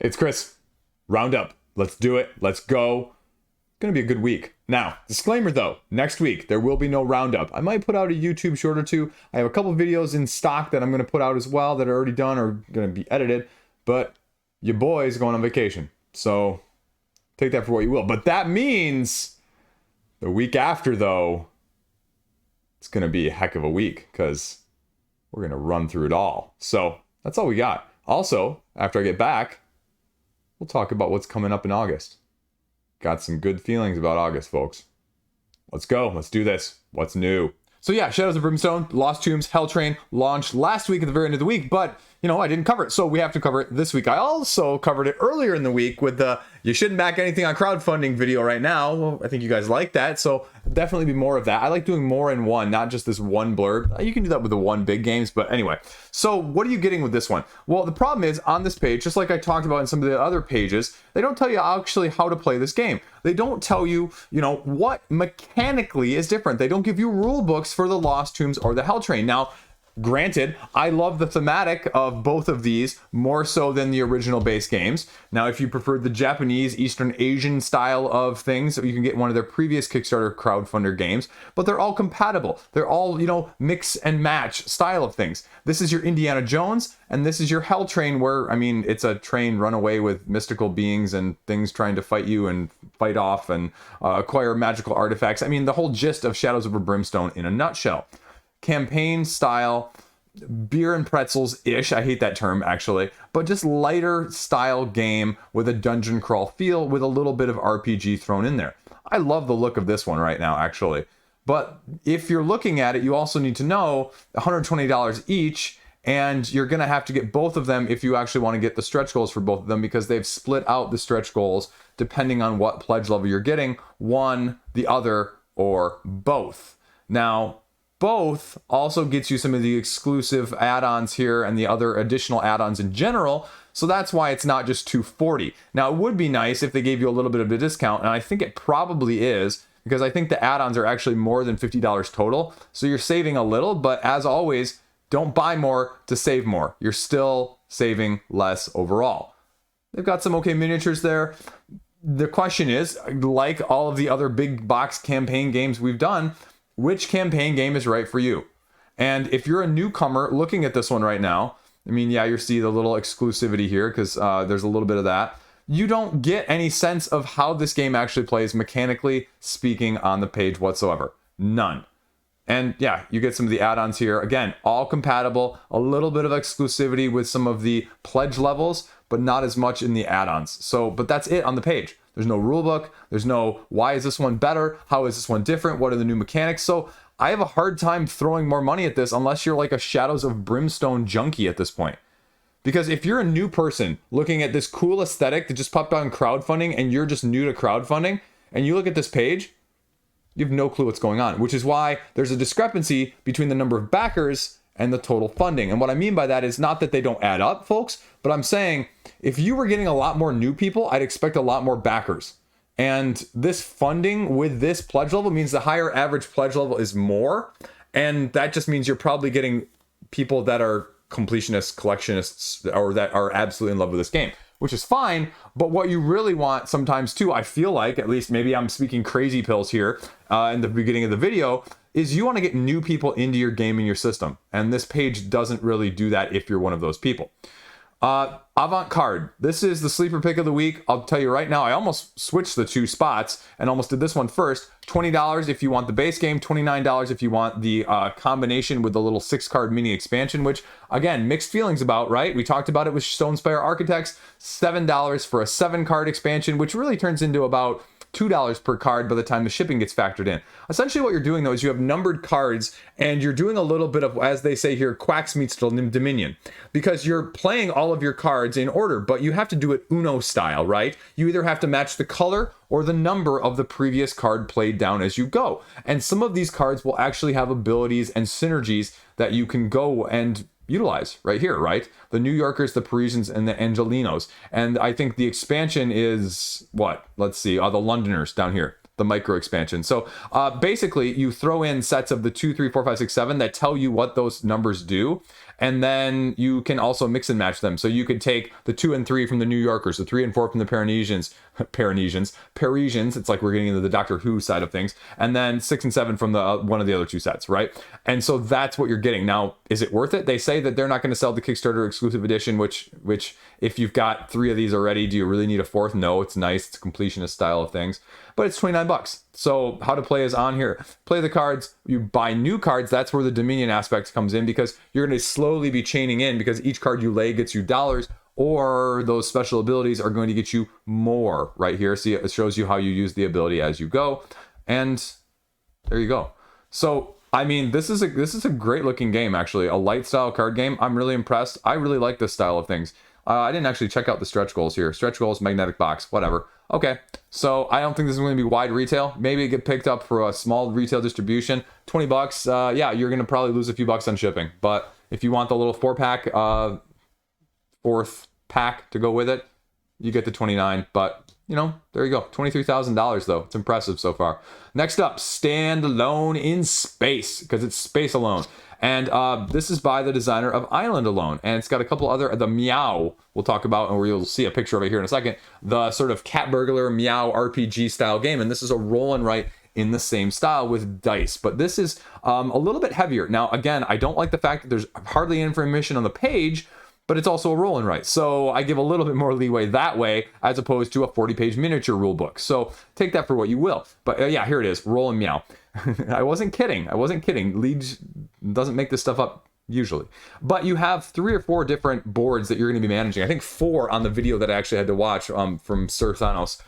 It's Chris. Roundup. Let's do it. Let's go. It's going to be a good week. Now, disclaimer though, next week there will be no roundup. I might put out a YouTube short or two. I have a couple videos in stock that I'm going to put out as well that are already done or going to be edited, but your boy's going on vacation. So take that for what you will. But that means the week after though, it's going to be a heck of a week because we're going to run through it all. So that's all we got. Also, after I get back, we'll talk about what's coming up in August. Got some good feelings about August, folks. Let's go. Let's do this. What's new? So yeah, Shadows of Brimstone, Lost Tombs, Hell Train launched last week at the very end of the week, but I didn't cover it, so we have to cover it this week. I also covered it earlier in the week with the you shouldn't back anything on crowdfunding video right now. Well, I think you guys like that, so definitely be more of that. I like doing more in one, not just this one blurb. You can do that with the one big games, but anyway. So what are you getting with this one? Well, the problem is on this page, just like I talked about in some of the other pages, they don't tell you actually how to play this game. They don't tell you, what mechanically is different. They don't give you rule books for the Lost Tombs or the Hell Train. Now, granted, I love the thematic of both of these more so than the original base games. Now, if you prefer the Japanese, Eastern Asian style of things, you can get one of their previous Kickstarter crowdfunder games, but they're all compatible. They're all, mix and match style of things. This is your Indiana Jones, and this is your Hell Train where, it's a train run away with mystical beings and things trying to fight you and fight off and acquire magical artifacts. The whole gist of Shadows over Brimstone in a nutshell. Campaign style, beer and pretzels-ish, I hate that term actually, but just lighter style game with a dungeon crawl feel with a little bit of RPG thrown in there. I love the look of this one right now actually, but if you're looking at it, you also need to know $120 each, and you're going to have to get both of them if you actually want to get the stretch goals for both of them, because they've split out the stretch goals depending on what pledge level you're getting, one, the other, or both. Now, both also gets you some of the exclusive add-ons here and the other additional add-ons in general, so that's why it's not just $240. Now, it would be nice if they gave you a little bit of a discount, and I think it probably is, because I think the add-ons are actually more than $50 total, so you're saving a little, but as always, don't buy more to save more. You're still saving less overall. They've got some okay miniatures there. The question is, like all of the other big box campaign games we've done, which campaign game is right for you? And if you're a newcomer looking at this one right now, you see the little exclusivity here because there's a little bit of that. You don't get any sense of how this game actually plays mechanically speaking on the page whatsoever. None. And yeah, you get some of the add-ons here. Again, all compatible, a little bit of exclusivity with some of the pledge levels, but not as much in the add-ons. So, but that's it on the page. There's no rule book. There's no, why is this one better? How is this one different? What are the new mechanics? So I have a hard time throwing more money at this unless you're like a Shadows of Brimstone junkie at this point. Because if you're a new person looking at this cool aesthetic that just popped on crowdfunding and you're just new to crowdfunding and you look at this page, you have no clue what's going on, which is why there's a discrepancy between the number of backers and the total funding. And what I mean by that is not that they don't add up, folks, but I'm saying if you were getting a lot more new people, I'd expect a lot more backers. And this funding with this pledge level means the higher average pledge level is more. And that just means you're probably getting people that are completionists, collectionists, or that are absolutely in love with this game, which is fine. But what you really want sometimes too, I feel like, at least maybe I'm speaking crazy pills here in the beginning of the video, is you want to get new people into your game and your system. And this page doesn't really do that if you're one of those people. Avant card. This is the sleeper pick of the week. I'll tell you right now, I almost switched the two spots and almost did this one first. $20 if you want the base game, $29 if you want the combination with the little 6-card mini expansion, which again, mixed feelings about, right? We talked about it with Stonespire Architects. $7 for a 7-card expansion, which really turns into about $2 per card by the time the shipping gets factored in. Essentially what you're doing though is you have numbered cards and you're doing a little bit of, as they say here, Quacks meets Dominion, because you're playing all of your cards in order, but you have to do it Uno style, right? You either have to match the color or the number of the previous card played down as you go. And some of these cards will actually have abilities and synergies that you can go and utilize right here, right? The New Yorkers, the Parisians, and the Angelinos. And I think the expansion is what? Let's see, the Londoners down here, the micro expansion. So basically you throw in sets of the 2, 3, 4, 5, 6, 7 that tell you what those numbers do. And then you can also mix and match them. So you could take the 2 and 3 from the New Yorkers, the 3 and 4 from the Parisians. It's like we're getting into the Doctor Who side of things. And then 6 and 7 from the one of the other 2 sets, right? And so that's what you're getting. Now, is it worth it? They say that they're not going to sell the Kickstarter exclusive edition, which if you've got 3 of these already, do you really need a 4th? No, it's nice. It's a completionist style of things, but it's $29. So how to play is on here. Play the cards. You buy new cards. That's where the Dominion aspect comes in, because you're going to slowly be chaining in, because each card you lay gets you dollars, or those special abilities are going to get you more right here. See, it shows you how you use the ability as you go. And there you go. So, I mean, this is a great looking game, actually. A light style card game. I'm really impressed. I really like this style of things. I didn't actually check out the stretch goals here. Stretch goals, magnetic box, whatever. Okay, so I don't think this is going to be wide retail. Maybe it get picked up for a small retail distribution. $20. Yeah, you're going to probably lose a few bucks on shipping. But if you want the little 4-pack, 4th pack to go with it, you get the 29. But, you know, there you go. $23,000 though. It's impressive so far. Next up, Stand Alone in Space, because it's Space Alone. And this is by the designer of Island Alone. And it's got a couple other, the Meow we'll talk about, and you'll see a picture of it here in a second. The sort of cat burglar Meow RPG style game. And this is a roll and write in the same style with dice. But this is a little bit heavier. Now, again, I don't like the fact that there's hardly information on the page, but it's also a roll and write. So I give a little bit more leeway that way, as opposed to a 40-page miniature rule book. So take that for what you will. But yeah, here it is, Roll and Meow. I wasn't kidding. Liege doesn't make this stuff up usually. But you have 3 or 4 different boards that you're going to be managing. I think 4 on the video that I actually had to watch from Sir Thanos,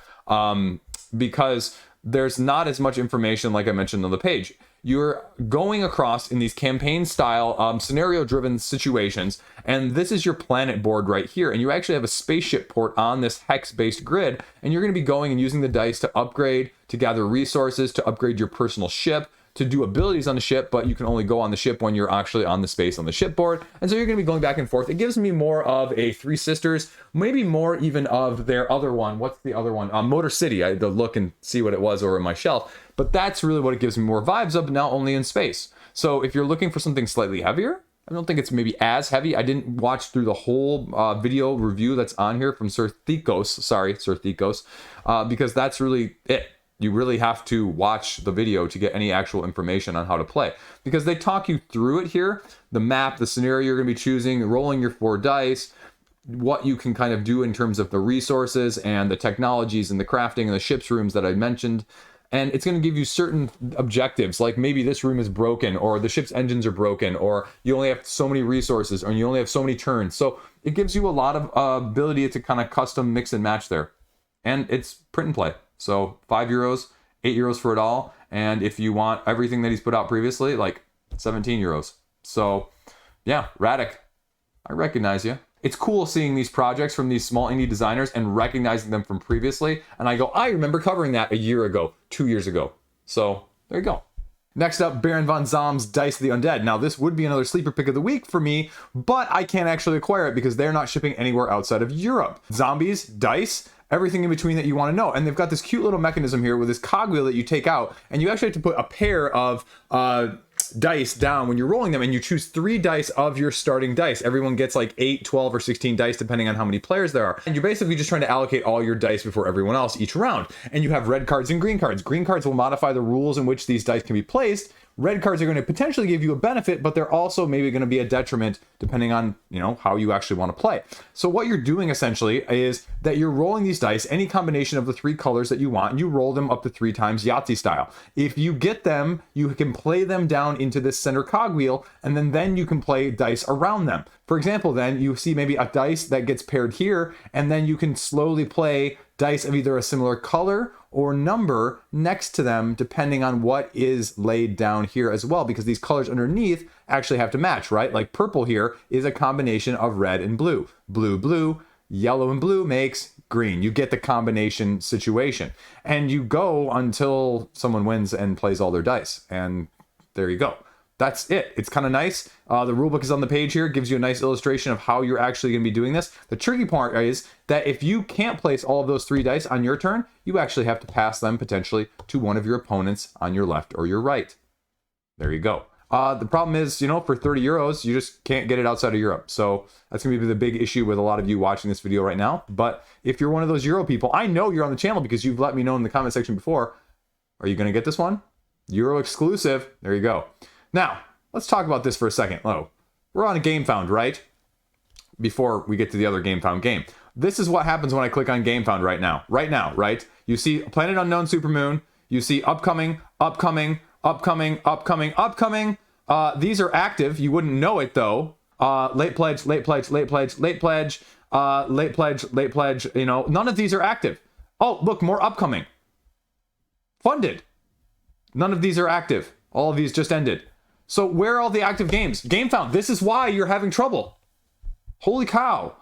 because there's not as much information like I mentioned on the page. You're going across in these campaign-style, scenario-driven situations, and this is your planet board right here, and you actually have a spaceship port on this hex-based grid, and you're going to be going and using the dice to upgrade, to gather resources, to upgrade your personal ship, to do abilities on the ship, but you can only go on the ship when you're actually on the space on the shipboard. And so you're going to be going back and forth. It gives me more of a Three Sisters, maybe more even of their other one. What's the other one? Motor City. I had to look and see what it was over in my shelf. But that's really what it gives me more vibes of, now only in space. So if you're looking for something slightly heavier, I don't think it's maybe as heavy. I didn't watch through the whole video review that's on here from Sir Thekos, because that's really it. You really have to watch the video to get any actual information on how to play, because they talk you through it here. The map, the scenario you're going to be choosing, rolling your 4 dice, what you can kind of do in terms of the resources and the technologies and the crafting and the ship's rooms that I mentioned. And it's going to give you certain objectives, like maybe this room is broken, or the ship's engines are broken, or you only have so many resources, or you only have so many turns. So it gives you a lot of ability to kind of custom mix and match there. And it's print and play. So €5, €8 for it all. And if you want everything that he's put out previously, like €17. So yeah, Radic, I recognize you. It's cool seeing these projects from these small indie designers and recognizing them from previously. And I go, I remember covering that a year ago, 2 years ago. So there you go. Next up, Baron von Zom's Dice of the Undead. Now, this would be another sleeper pick of the week for me, but I can't actually acquire it because they're not shipping anywhere outside of Europe. Zombies, dice, everything in between that you want to know. And they've got this cute little mechanism here with this cogwheel that you take out, and you actually have to put a pair of dice down when you're rolling them, and you choose 3 dice of your starting dice. Everyone gets like 8, 12, or 16 dice depending on how many players there are. And you're basically just trying to allocate all your dice before everyone else each round. And you have red cards and green cards. Green cards will modify the rules in which these dice can be placed. Red cards are going to potentially give you a benefit, but they're also maybe going to be a detriment depending on, you know, how you actually want to play. So what you're doing essentially is that you're rolling these dice, any combination of the 3 colors that you want, and you roll them up to 3 times Yahtzee style. If you get them, you can play them down into this center cogwheel, and then you can play dice around them. For example, then you see maybe a dice that gets paired here, and then you can slowly play dice of either a similar color or number next to them, depending on what is laid down here as well, because these colors underneath actually have to match, right? Like purple here is a combination of red and blue. Blue, blue, yellow and blue makes green. You get the combination situation. And you go until someone wins and plays all their dice. And there you go. That's it. It's kind of nice. The rulebook is on the page here. It gives you a nice illustration of how you're actually going to be doing this. The tricky part is that if you can't place all of those 3 dice on your turn, you actually have to pass them potentially to one of your opponents on your left or your right. There you go. The problem is, you know, for 30 euros, you just can't get it outside of Europe. So that's going to be the big issue with a lot of you watching this video right now. But if you're one of those Euro people, I know you're on the channel because you've let me know in the comment section before. Are you going to get this one? Euro exclusive. There you go. Now, let's talk about this for a second. Oh, we're on a GameFound, right? Before we get to the other GameFound game. This is what happens when I click on GameFound right now. Right now, right? You see Planet Unknown Supermoon. You see upcoming, upcoming, upcoming, upcoming, upcoming. These are active. You wouldn't know it though. Late pledge, late pledge, late pledge, late pledge, late pledge, late pledge. You know, none of these are active. Oh, look, more upcoming. Funded. None of these are active. All of these just ended. So where are all the active games? GameFound. This is why you're having trouble. Holy cow.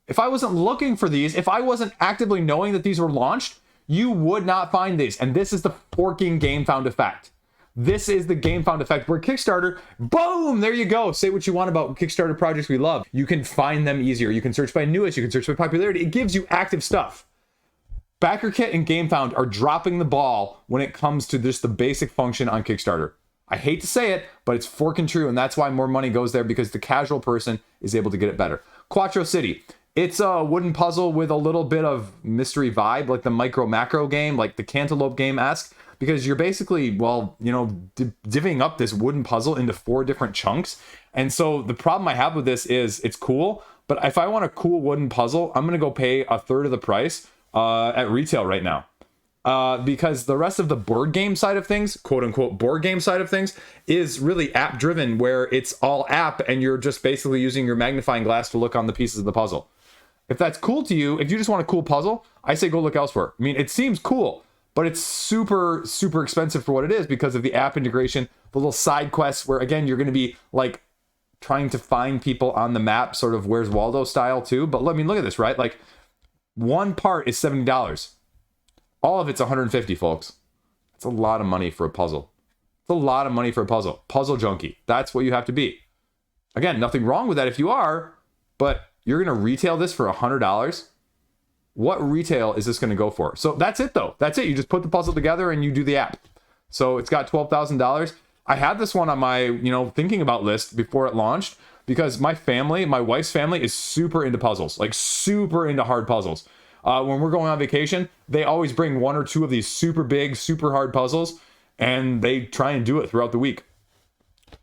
If I wasn't looking for these, if I wasn't actively knowing that these were launched, you would not find these. And this is the forking GameFound effect. This is the GameFound effect where Kickstarter, boom, there you go. Say what you want about Kickstarter projects we love. You can find them easier. You can search by newest. You can search by popularity. It gives you active stuff. BackerKit and GameFound are dropping the ball when it comes to just the basic function on Kickstarter. I hate to say it, but it's forking true, and that's why more money goes there, because the casual person is able to get it better. Quarto City. It's a wooden puzzle with a little bit of mystery vibe, like the micro macro game, like the Cantaloupe game-esque, because you're basically, well, you know, divvying up this wooden puzzle into 4 different chunks. And so the problem I have with this is it's cool, but if I want a cool wooden puzzle, I'm going to go pay a third of the price at retail right now. Because the rest of the board game side of things, quote unquote board game side of things, is really app driven, where it's all app and you're just basically using your magnifying glass to look on the pieces of the puzzle. If that's cool to you, if you just want a cool puzzle, I say go look elsewhere. I mean, it seems cool, but it's super, super expensive for what it is because of the app integration, the little side quests where, again, you're going to be like trying to find people on the map, sort of Where's Waldo style too. But I mean, look at this, right? Like one part is $70. All of it's $150, folks. It's a lot of money for a puzzle. It's a lot of money for a puzzle. Puzzle junkie. That's what you have to be. Again, nothing wrong with that if you are, but you're going to retail this for $100. What retail is this going to go for? So that's it, though. That's it. You just put the puzzle together and you do the app. So it's got $12,000. I had this one on my, you know, thinking about list before it launched because my family, my wife's family, is super into puzzles, like super into hard puzzles. When we're going on vacation, they always bring 1 or 2 of these super big, super hard puzzles, and they try and do it throughout the week.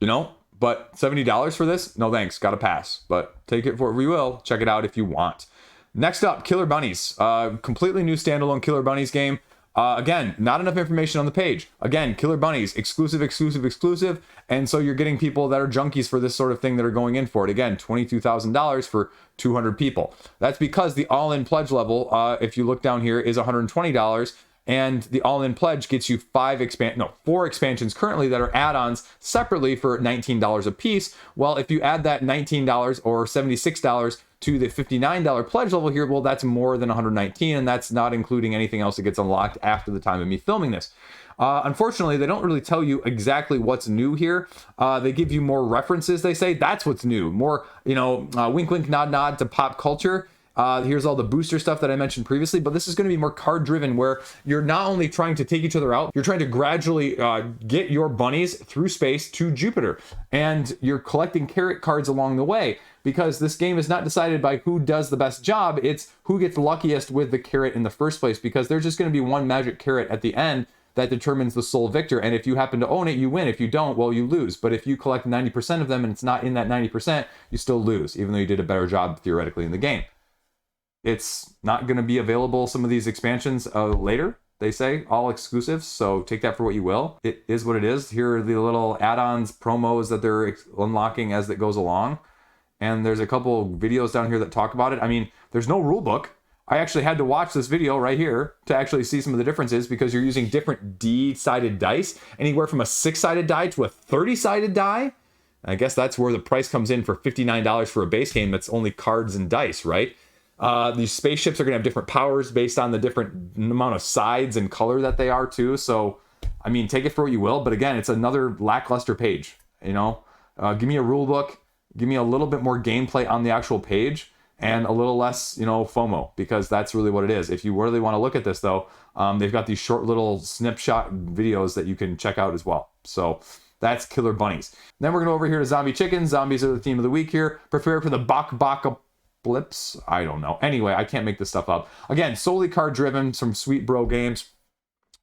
You know? But $70 for this? No thanks, gotta pass. But take it for what we will. Check it out if you want. Next up, Killer Bunnies. Completely new standalone Killer Bunnies game. Again, not enough information on the page. Again, Killer Bunnies, exclusive, exclusive, exclusive. And so you're getting people that are junkies for this sort of thing that are going in for it. Again, $22,000 for 200 people. That's because the all-in pledge level, if you look down here, is $120. And the all-in pledge gets you 4 expansions currently that are add-ons separately for $19 a piece. Well, if you add that $19 or $76 to the $59 pledge level here, well, that's more than $119, and that's not including anything else that gets unlocked after the time of me filming this. Unfortunately, they don't really tell you exactly what's new here. They give you more references, they say. That's what's new. More, you know, wink, wink, nod, nod to pop culture. Here's all the booster stuff that I mentioned previously, but this is going to be more card driven, where you're not only trying to take each other out, you're trying to gradually get your bunnies through space to Jupiter, and you're collecting carrot cards along the way, because this game is not decided by who does the best job, it's who gets luckiest with the carrot in the first place, because there's just going to be one magic carrot at the end that determines the sole victor, and if you happen to own it, you win. If you don't, well, you lose. But if you collect 90% of them and it's not in that 90%, you still lose, even though you did a better job theoretically in the game. It's not going to be available, some of these expansions, later, they say, all exclusives, so take that for what you will. It is what it is. Here are the little add-ons, promos that they're unlocking as it goes along, and there's a couple videos down here that talk about it. I mean, there's no rule book. I actually had to watch this video right here to actually see some of the differences, because you're using different D-sided dice, anywhere from a 6-sided die to a 30-sided die. I guess that's where the price comes in for $59 for a base game that's only cards and dice, right? These spaceships are going to have different powers based on the different amount of sides and color that they are too. So, I mean, take it for what you will. But again, it's another lackluster page. You know, give me a rule book, give me a little bit more gameplay on the actual page, and a little less, you know, FOMO, because that's really what it is. If you really want to look at this, though, they've got these short little snapshot videos that you can check out as well. So That's killer bunnies. Then we're going to over here to zombie chickens. Zombies are the theme of the week here. Prepare for the baka blips. I don't know. Anyway, I can't make this stuff up. Again, solely card driven, some sweet bro games.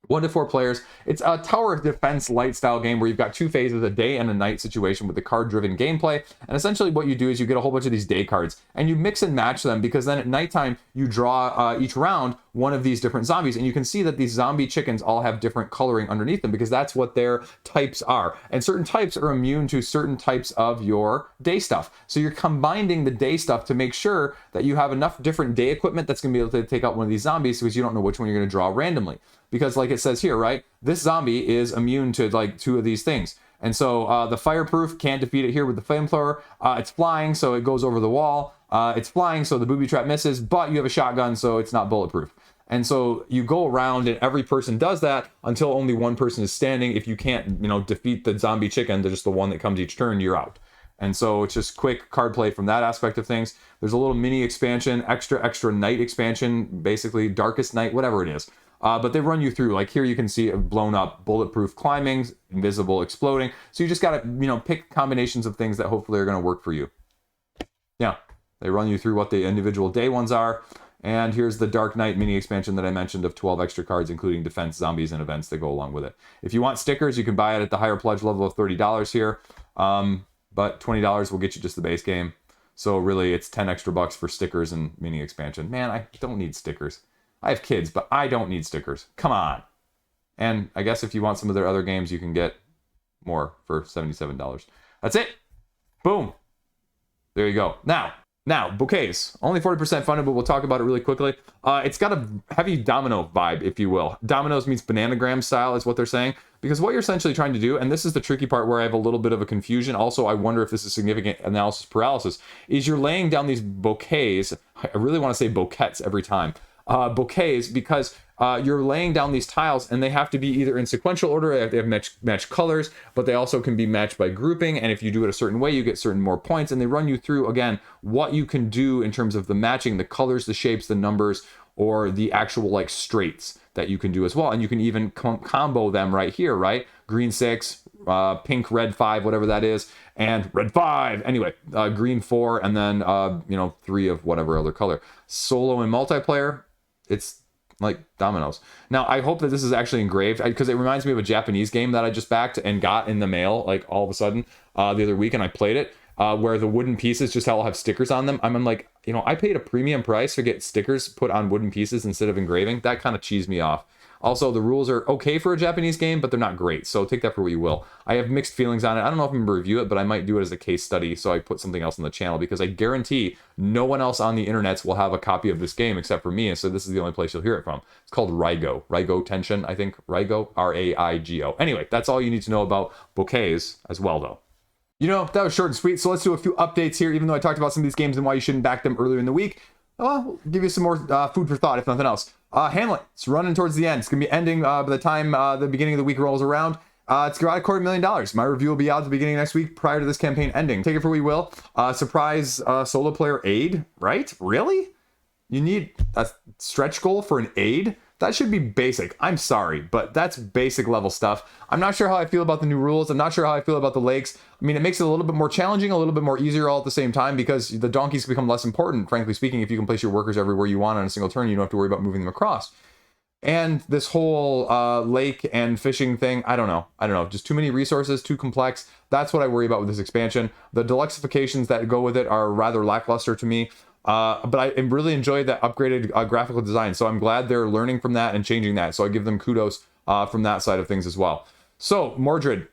1 to 4 players. It's a tower defense light style game where you've got 2 phases, a day and a night situation with the card driven gameplay. And essentially what you do is you get a whole bunch of these day cards and you mix and match them, because then at nighttime you draw each round one of these different zombies, and you can see that these zombie chickens all have different coloring underneath them because that's what their types are. And certain types are immune to certain types of your day stuff. So you're combining the day stuff to make sure that you have enough different day equipment that's going to be able to take out one of these zombies, because you don't know which one you're going to draw randomly. Because like it says here, right, this zombie is immune to like 2 of these things. And so the fireproof can't defeat it here with the flamethrower. It's flying, so it goes over the wall. It's flying, so the booby trap misses, but you have a shotgun, so it's not bulletproof. And so you go around and every person does that until only one person is standing. If you can't, defeat the zombie chicken, they're just the one that comes each turn, you're out. And so it's just quick card play from that aspect of things. There's a little mini expansion, extra night expansion, basically darkest night, whatever it is. But they run you through, like here you can see blown up, bulletproof climbing, invisible exploding. So you just got to, pick combinations of things that hopefully are going to work for you. Yeah, they run you through what the individual day ones are. And here's the Dark Knight mini expansion that I mentioned of 12 extra cards, including defense, zombies, and events that go along with it. If you want stickers, you can buy it at the higher pledge level of $30 here. But $20 will get you just the base game. So really, it's 10 extra bucks for stickers and mini expansion. Man, I don't need stickers. I have kids, but I don't need stickers. Come on. And I guess if you want some of their other games, you can get more for $77. That's it. Boom. There you go. Now, Bouquets. Only 40% funded, but we'll talk about it really quickly. It's got a heavy domino vibe, if you will. Dominoes means bananagram style is what they're saying. Because what you're essentially trying to do, and this is the tricky part where I have a little bit of a confusion, also I wonder if this is significant analysis paralysis, is you're laying down these bouquets. I really want to say bouquets every time. Bouquets, because you're laying down these tiles and they have to be either in sequential order, they have matched colors, but they also can be matched by grouping, and if you do it a certain way you get certain more points, and they run you through again what you can do in terms of the matching, the colors, the shapes, the numbers, or the actual like straights that you can do as well. And you can even combo them right here, right? Green 6, pink red 5, whatever that is, and red 5 anyway, green 4, and then 3 of whatever other color. Solo and multiplayer, it's like dominoes. Now, I hope that this is actually engraved, because it reminds me of a Japanese game that I just backed and got in the mail, like all of a sudden, the other week, and I played it, where the wooden pieces just all have stickers on them. I'm like, I paid a premium price to get stickers put on wooden pieces instead of engraving. That kind of cheesed me off. Also, the rules are okay for a Japanese game, but they're not great, so take that for what you will. I have mixed feelings on it. I don't know if I'm going to review it, but I might do it as a case study, so I put something else on the channel, because I guarantee no one else on the internets will have a copy of this game except for me, and so this is the only place you'll hear it from. It's called Raigo. Raigo Tension, I think. Raigo, R-A-I-G-O. Anyway, that's all you need to know about Bouquets as well, though. That was short and sweet, so let's do a few updates here, even though I talked about some of these games and why you shouldn't back them earlier in the week. We'll give you some more food for thought, if nothing else. Hamlet, it's running towards the end. It's going to be ending by the time the beginning of the week rolls around. It's got $250,000. My review will be out at the beginning of next week prior to this campaign ending. Take it for what you will. Surprise solo player aid, right? Really? You need a stretch goal for an aid? That should be basic. I'm sorry, but that's basic level stuff. I'm not sure how I feel about the new rules. I'm not sure how I feel about the lakes. I mean, it makes it a little bit more challenging, a little bit more easier all at the same time, because the donkeys become less important, frankly speaking. If you can place your workers everywhere you want on a single turn, you don't have to worry about moving them across. And this whole lake and fishing thing, I don't know. Just too many resources, too complex. That's what I worry about with this expansion. The deluxifications that go with it are rather lackluster to me. But I really enjoyed that upgraded graphical design. So I'm glad they're learning from that and changing that. So I give them kudos from that side of things as well. So Mordred,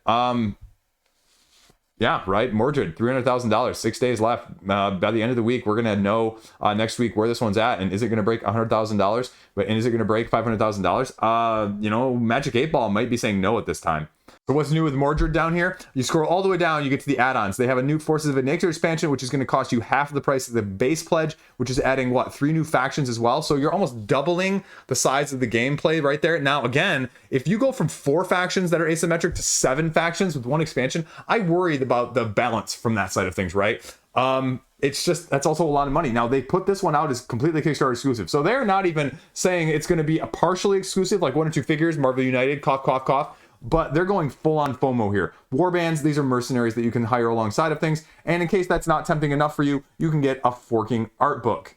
yeah, right. Mordred, $300,000, 6 days left. By the end of the week, we're going to know next week where this one's at. And is it going to break $100,000? And is it going to break $500,000? Magic 8 Ball might be saying no at this time. So what's new with Mordred down here? You scroll all the way down, you get to the add-ons. They have a new Forces of Nature expansion, which is going to cost you half of the price of the base pledge, which is adding, 3 new factions as well. So you're almost doubling the size of the gameplay right there. Now, again, if you go from 4 factions that are asymmetric to 7 factions with 1 expansion, I worry about the balance from that side of things, right? It's just, that's also a lot of money. Now, they put this one out as completely Kickstarter exclusive. So they're not even saying it's going to be a partially exclusive, like 1 or 2 figures, Marvel United, cough, cough, cough. but they're going full on FOMO here. Warbands, these are mercenaries that you can hire alongside of things. And in case that's not tempting enough for you, you can get a forking art book.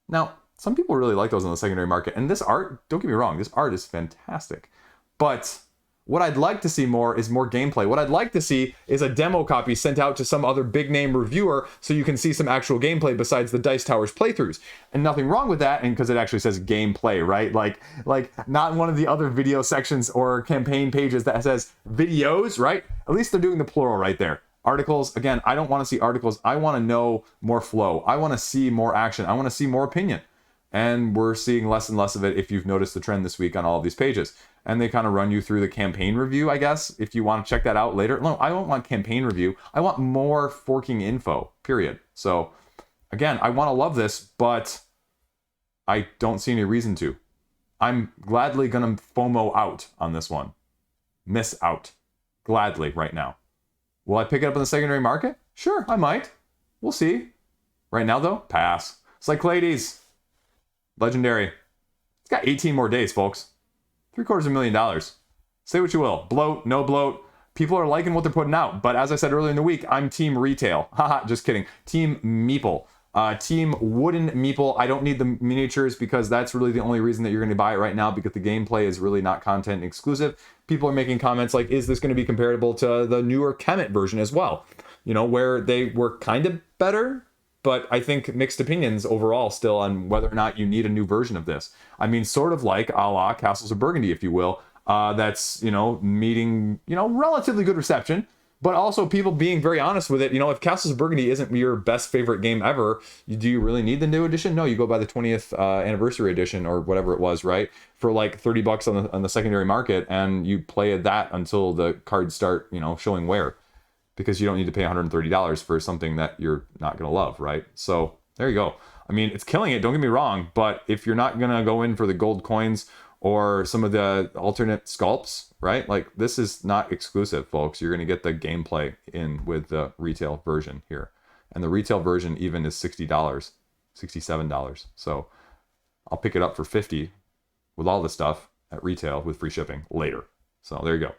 Now, some people really like those on the secondary market. And this art, don't get me wrong, this art is fantastic. But what I'd like to see more is more gameplay. What I'd like to see is a demo copy sent out to some other big name reviewer so you can see some actual gameplay besides the Dice Towers playthroughs. And nothing wrong with that, and because it actually says gameplay, right? Like not one of the other video sections or campaign pages that says videos, right? At least they're doing the plural right there. Articles, again, I don't want to see articles. I want to know more flow. I want to see more action. I want to see more opinion. And we're seeing less and less of it if you've noticed the trend this week on all of these pages. And they kind of run you through the campaign review, I guess, if you want to check that out later. No, I don't want campaign review. I want more forking info, period. So, again, I want to love this, but I don't see any reason to. I'm gladly going to FOMO out on this one. Miss out. Gladly right now. Will I pick it up in the secondary market? Sure, I might. We'll see. Right now, though, pass. Cyclades. Legendary. It's got 18 more days, folks. $750,000. Say what you will. Bloat, no bloat. People are liking what they're putting out. But as I said earlier in the week, I'm team retail. Haha, just kidding. Team meeple. Team wooden meeple. I don't need the miniatures because that's really the only reason that you're going to buy it right now, because the gameplay is really not content exclusive. People are making comments like, is this going to be comparable to the newer Kemet version as well? You know, where they were kind of better, but I think mixed opinions overall still on whether or not you need a new version of this. I mean, sort of like a la Castles of Burgundy, if you will. That's, you know, meeting, you know, relatively good reception, but also people being very honest with it. You know, if Castles of Burgundy isn't your best favorite game ever, do you really need the new edition? No, you go buy the 20th anniversary edition or whatever it was, right? For like $30 on the secondary market, and you play that until the cards start, you know, showing wear. Because you don't need to pay $130 for something that you're not going to love, right? So there you go. I mean, it's killing it, don't get me wrong, but if you're not going to go in for the gold coins or some of the alternate sculpts, right? Like, this is not exclusive, folks. You're going to get the gameplay in with the retail version here. And the retail version even is $60, $67. So I'll pick it up for $50 with all the stuff at retail with free shipping later. So there you go.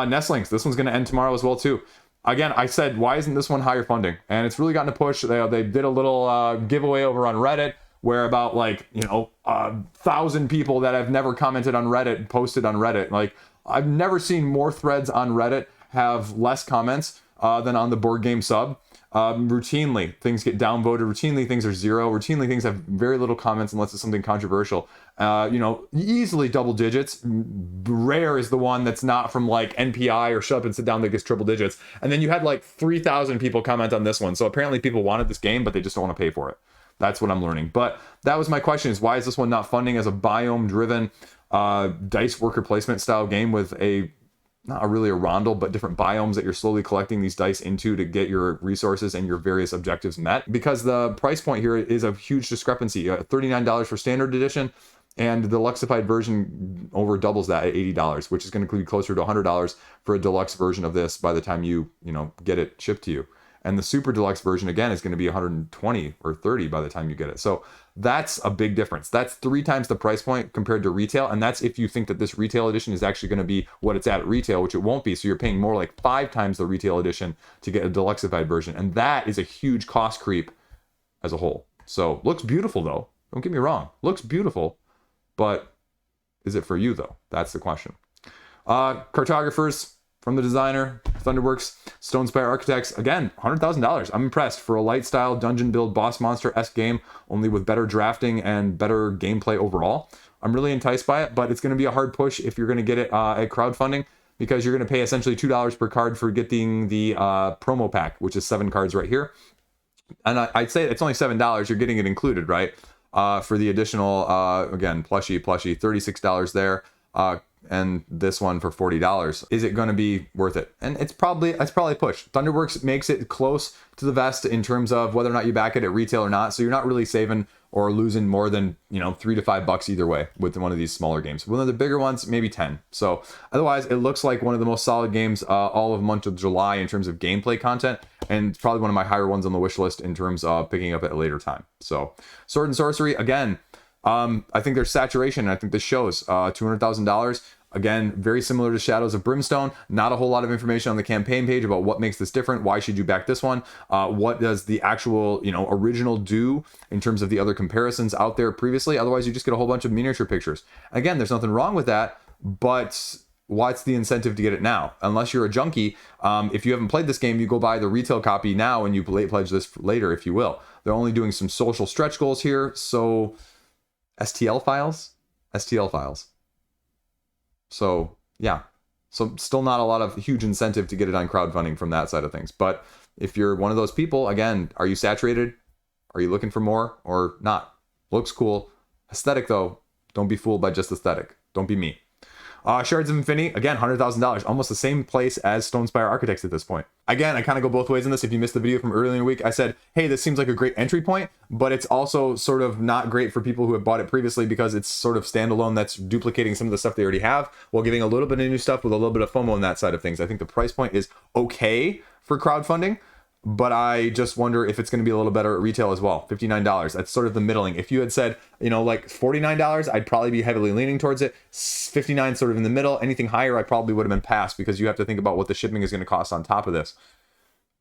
Nestlings, this one's going to end tomorrow as well, too. Again, I said, why isn't this one higher funding? And it's really gotten a push. They did a little giveaway over on Reddit where about, like, you know, 1,000 people that have never commented on Reddit posted on Reddit. Like, I've never seen more threads on Reddit have less comments than on the board game sub. Routinely, things get downvoted. Routinely, things are zero. Routinely, things have very little comments unless it's something controversial. You know, easily double digits. Rare is the one that's not from like NPI or Shut Up and Sit Down that gets triple digits. And then you had like 3,000 people comment on this one. So apparently people wanted this game, but they just don't want to pay for it. That's what I'm learning. But that was my question, is why is this one not funding as a biome-driven dice worker placement style game with a not really a rondel, but different biomes that you're slowly collecting these dice into to get your resources and your various objectives met? Because the price point here is a huge discrepancy. $39 for standard edition, and the deluxeified version over doubles that at $80, which is going to be closer to $100 for a deluxe version of this by the time you get it shipped to you. And the super deluxe version, again, is going to be $120 or $30 by the time you get it. So that's a big difference. That's 3 times the price point compared to retail. And that's if you think that this retail edition is actually going to be what it's at retail, which it won't be. So you're paying more like 5 times the retail edition to get a deluxeified version. And that is a huge cost creep as a whole. So looks beautiful, though. Don't get me wrong. Looks beautiful. But is it for you, though? That's the question. Cartographers from the designer, Thunderworks, Stonespire Architects. Again, $100,000. I'm impressed for a light style dungeon build boss monster-esque game, only with better drafting and better gameplay overall. I'm really enticed by it, but it's going to be a hard push if you're going to get it at crowdfunding, because you're going to pay essentially $2 per card for getting the promo pack, which is 7 cards right here. And I'd say it's only $7. You're getting it included, right? For the additional, again, plushie, $36 there. And this one for $40. Is it going to be worth it? And it's probably a push. Thunderworks makes it close to the vest in terms of whether or not you back it at retail or not. So you're not really saving or losing more than, $3 to $5 either way with one of these smaller games. One of the bigger ones, maybe 10. So otherwise, it looks like one of the most solid games all of month of July in terms of gameplay content, and it's probably one of my higher ones on the wish list in terms of picking up at a later time. So Sword and Sorcery, again, I think there's saturation. I think this shows $200,000. Again, very similar to Shadows of Brimstone. Not a whole lot of information on the campaign page about what makes this different. Why should you back this one? What does the actual, original do in terms of the other comparisons out there previously? Otherwise, you just get a whole bunch of miniature pictures. Again, there's nothing wrong with that, but what's the incentive to get it now? Unless you're a junkie, if you haven't played this game, you go buy the retail copy now and you pledge this later, if you will. They're only doing some social stretch goals here, so STL files. So yeah, so still not a lot of huge incentive to get it on crowdfunding from that side of things. But if you're one of those people, again, are you saturated? Are you looking for more or not? Looks cool. Aesthetic though, don't be fooled by just aesthetic. Don't be me. Shards of Infinity, again, $100,000, almost the same place as Stonespire Architects at this point. Again, I kind of go both ways in this. If you missed the video from earlier in the week, I said, hey, this seems like a great entry point, but it's also sort of not great for people who have bought it previously because it's sort of standalone that's duplicating some of the stuff they already have while giving a little bit of new stuff with a little bit of FOMO on that side of things. I think the price point is okay for crowdfunding, but I just wonder if it's going to be a little better at retail as well. $59. That's sort of the middling. If you had said, like $49, I'd probably be heavily leaning towards it. $59 sort of in the middle. Anything higher, I probably would have been passed because you have to think about what the shipping is going to cost on top of this.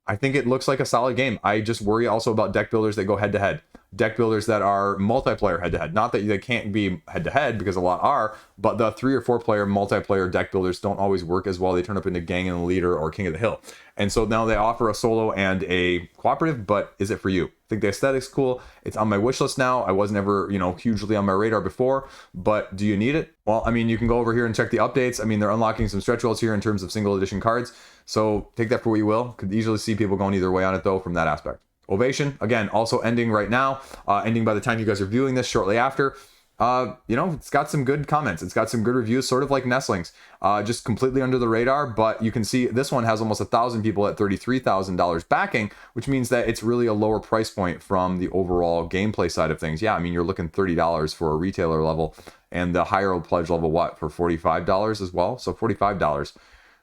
I think it looks like a solid game. I just worry also about deck builders that go head to head. Deck builders that are multiplayer head to head. Not that they can't be head to head because a lot are, but the 3 or 4 player multiplayer deck builders don't always work as well. They turn up into Gang and Leader or King of the Hill. And so now they offer a solo and a cooperative, but is it for you? I think the aesthetic's cool. It's on my wish list now. I was never, hugely on my radar before, but do you need it? Well, I mean, you can go over here and check the updates. I mean, they're unlocking some stretch goals here in terms of single edition cards. So take that for what you will. Could easily see people going either way on it though from that aspect. Ovation, again, also ending right now, ending by the time you guys are viewing this shortly after. It's got some good comments. It's got some good reviews, sort of like Nestlings, just completely under the radar. But you can see this one has almost 1,000 people at $33,000 backing, which means that it's really a lower price point from the overall gameplay side of things. Yeah, I mean, you're looking $30 for a retailer level and the higher pledge level, for $45 as well. So $45.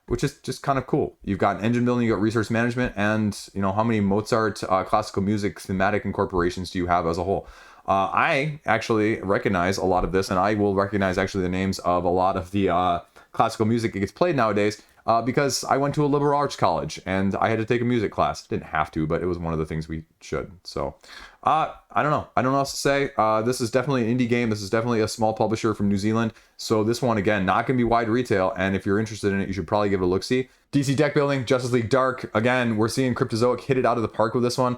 Which is just kind of cool. You've got engine building, you got resource management, and how many Mozart classical music thematic incorporations do you have as a whole? I actually recognize a lot of this, and I will recognize actually the names of a lot of the classical music that gets played nowadays because I went to a liberal arts college and I had to take a music class. Didn't have to, but it was one of the things we should. So I don't know. I don't know what else to say. This is definitely an indie game. This is definitely a small publisher from New Zealand. So this one, again, not going to be wide retail. And if you're interested in it, you should probably give it a look-see. DC deck building, Justice League Dark. Again, we're seeing Cryptozoic hit it out of the park with this one.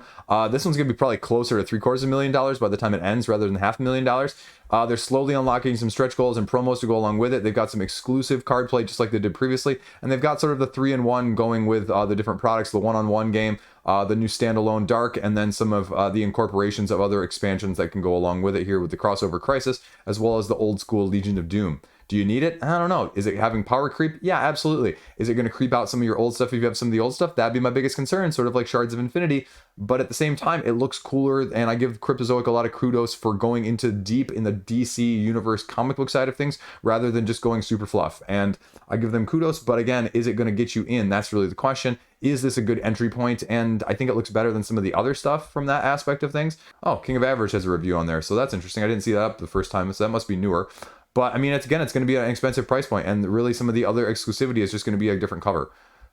This one's going to be probably closer to $750,000 by the time it ends rather than $500,000. They're slowly unlocking some stretch goals and promos to go along with it. They've got some exclusive card play just like they did previously. And they've got sort of the 3-in-1 going with the different products, the one-on-one game, the new standalone Dark, and then some of the incorporations of other expansions that can go along with it here with the crossover Crisis, as well as the old school Legion of Doom. Do you need it? I don't know. Is it having power creep? Yeah, absolutely. Is it going to creep out some of your old stuff if you have some of the old stuff? That'd be my biggest concern, sort of like Shards of Infinity. But at the same time, it looks cooler, and I give Cryptozoic a lot of kudos for going into deep in the DC universe comic book side of things, rather than just going super fluff. And I give them kudos, but again, is it going to get you in? That's really the question. Is this a good entry point? And I think it looks better than some of the other stuff from that aspect of things. Oh, King of Average has a review on there, so that's interesting. I didn't see that up the first time, so that must be newer. But I mean, it's going to be an expensive price point, and really some of the other exclusivity is just going to be a different cover.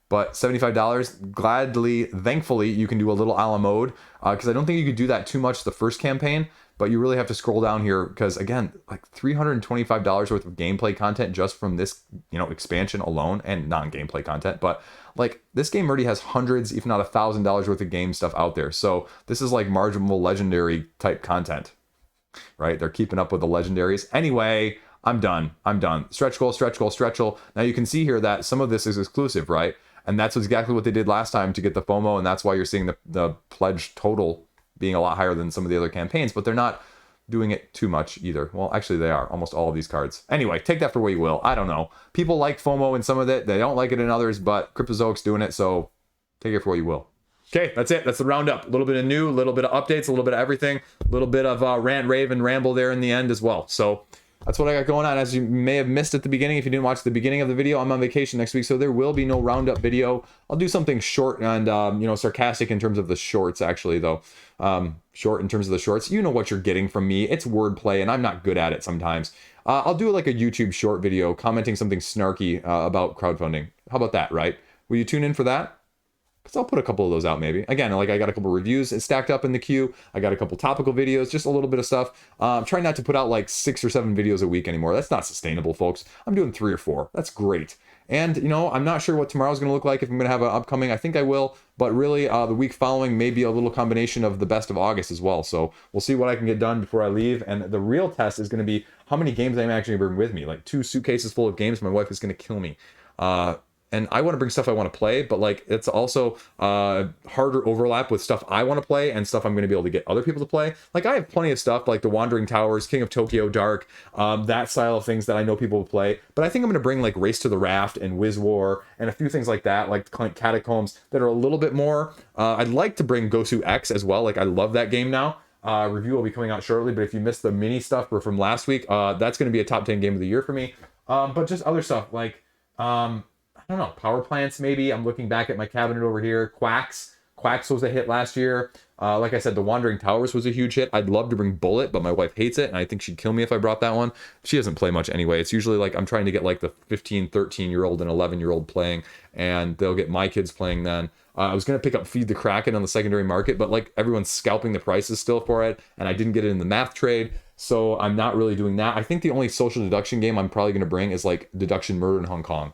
But $75, gladly, thankfully, you can do a little a la mode, because I don't think you could do that too much the first campaign, but you really have to scroll down here, because again, like $325 worth of gameplay content just from this, expansion alone, and non-gameplay content. But like, this game already has hundreds, if not $1,000 worth of game stuff out there. So this is like marginal legendary type content, right? They're keeping up with the legendaries. Anyway, I'm done. Stretch goal, stretch goal, stretch goal. Now you can see here that some of this is exclusive, right? And that's exactly what they did last time to get the FOMO, and that's why you're seeing the pledge total being a lot higher than some of the other campaigns, but they're not doing it too much either. Well, actually they are, almost all of these cards. Anyway, take that for what you will. I don't know. People like FOMO in some of it, they don't like it in others, but Cryptozoic's doing it, so take it for what you will. Okay, that's it. That's the roundup. A little bit of new, a little bit of updates, a little bit of everything, a little bit of rant, rave, and ramble there in the end as well. So that's what I got going on. As you may have missed at the beginning, if you didn't watch the beginning of the video, I'm on vacation next week, so there will be no roundup video. I'll do something short and, sarcastic in terms of the shorts, actually, though. Short in terms of the shorts. You know what you're getting from me. It's wordplay, and I'm not good at it sometimes. I'll do like a YouTube short video commenting something snarky about crowdfunding. How about that, right? Will you tune in for that? Because I'll put a couple of those out maybe. Again, like I got a couple reviews stacked up in the queue. I got a couple topical videos, just a little bit of stuff. I'm trying not to put out like 6 or 7 videos a week anymore. That's not sustainable, folks. I'm doing 3 or 4. That's great. And, you know, I'm not sure what tomorrow's going to look like, if I'm going to have an upcoming. I think I will. But really, the week following may be a little combination of the best of August as well. So we'll see what I can get done before I leave. And the real test is going to be how many games I'm actually going to bring with me. Like 2 suitcases full of games. My wife is going to kill me. And I want to bring stuff I want to play, but like it's also harder overlap with stuff I want to play and stuff I'm going to be able to get other people to play. Like I have plenty of stuff like The Wandering Towers, King of Tokyo Dark, that style of things that I know people will play. But I think I'm going to bring like Race to the Raft and Wiz War and a few things like that, like Catacombs that are a little bit more. I'd like to bring Gosu X as well. Like I love that game now. Review will be coming out shortly, but if you missed the mini stuff from last week, that's going to be a top 10 game of the year for me. But just other stuff like... I don't know, power plants maybe. I'm looking back at my cabinet over here. Quacks was a hit last year. Like I said, The Wandering Towers was a huge hit. I'd love to bring Bullet, but my wife hates it, and I think she'd kill me if I brought that one. She doesn't play much anyway. It's usually like I'm trying to get like the 15, 13-year-old and 11-year-old playing, and they'll get my kids playing then. I was going to pick up Feed the Kraken on the secondary market, but like everyone's scalping the prices still for it, and I didn't get it in the math trade, so I'm not really doing that. I think the only social deduction game I'm probably going to bring is like Deduction Murder in Hong Kong.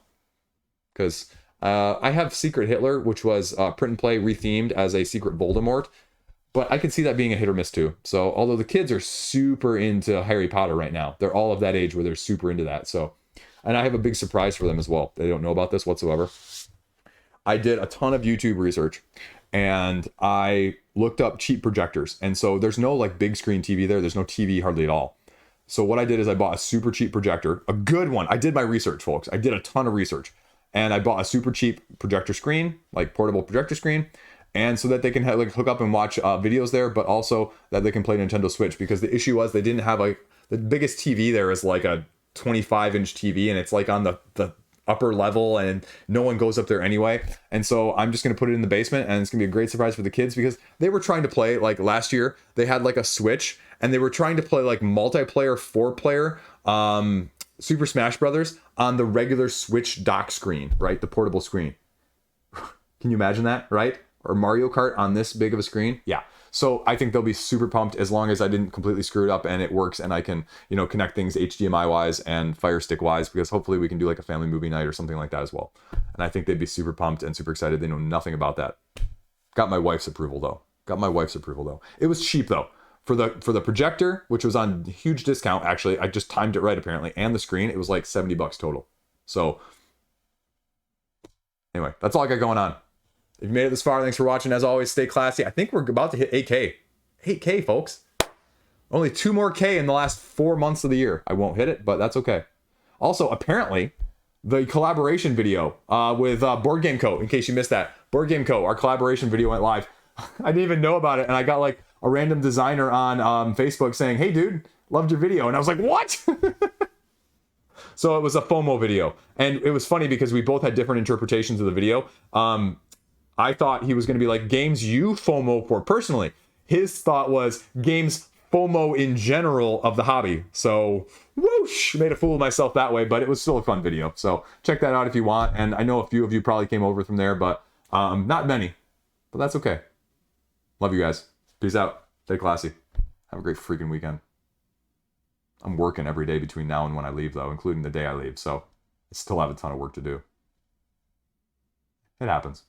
Because I have Secret Hitler, which was print and play rethemed as a Secret Voldemort, but I can see that being a hit or miss too. So although the kids are super into Harry Potter right now, they're all of that age where they're super into that. So, and I have a big surprise for them as well. They don't know about this whatsoever. I did a ton of YouTube research and I looked up cheap projectors. And so there's no like big screen TV there. There's no TV hardly at all. So what I did is I bought a super cheap projector, a good one. I did my research, folks. I did a ton of research. And I bought a super cheap projector screen, like portable projector screen, and so that they can like hook up and watch videos there, but also that they can play Nintendo Switch. Because the issue was they didn't have like the biggest TV there is like a 25-inch TV, and it's like on the upper level, and no one goes up there anyway. And so I'm just gonna put it in the basement, and it's gonna be a great surprise for the kids because they were trying to play like last year. They had like a Switch, and they were trying to play like multiplayer 4-player. Super Smash Brothers on the regular Switch dock screen, right? The portable screen. Can you imagine that, right? Or Mario Kart on this big of a screen? Yeah. So I think they'll be super pumped as long as I didn't completely screw it up and it works and I can, you know, connect things HDMI wise and Fire Stick wise, because hopefully we can do like a family movie night or something like that as well. And I think they'd be super pumped and super excited. They know nothing about that. Got my wife's approval though. It was cheap though. For the projector, which was on huge discount, actually, I just timed it right apparently, and the screen, it was like $70 total. So anyway, that's all I got going on. If you made it this far, thanks for watching. As always, stay classy. I think we're about to hit 8K. 8K, folks. Only 2 more K in the last 4 months of the year. I won't hit it, but that's okay. Also, apparently, the collaboration video with Board Game Co., in case you missed that, Board Game Co., our collaboration video went live. I didn't even know about it, and I got like a random designer on Facebook saying, "Hey dude, loved your video." And I was like, "What?" So it was a FOMO video. And it was funny because we both had different interpretations of the video. I thought he was going to be like, games you FOMO for personally. His thought was games FOMO in general of the hobby. So whoosh, made a fool of myself that way, but it was still a fun video. So check that out if you want. And I know a few of you probably came over from there, but not many, but that's okay. Love you guys. Peace out. Stay classy. Have a great freaking weekend. I'm working every day between now and when I leave, though, including the day I leave. So I still have a ton of work to do. It happens.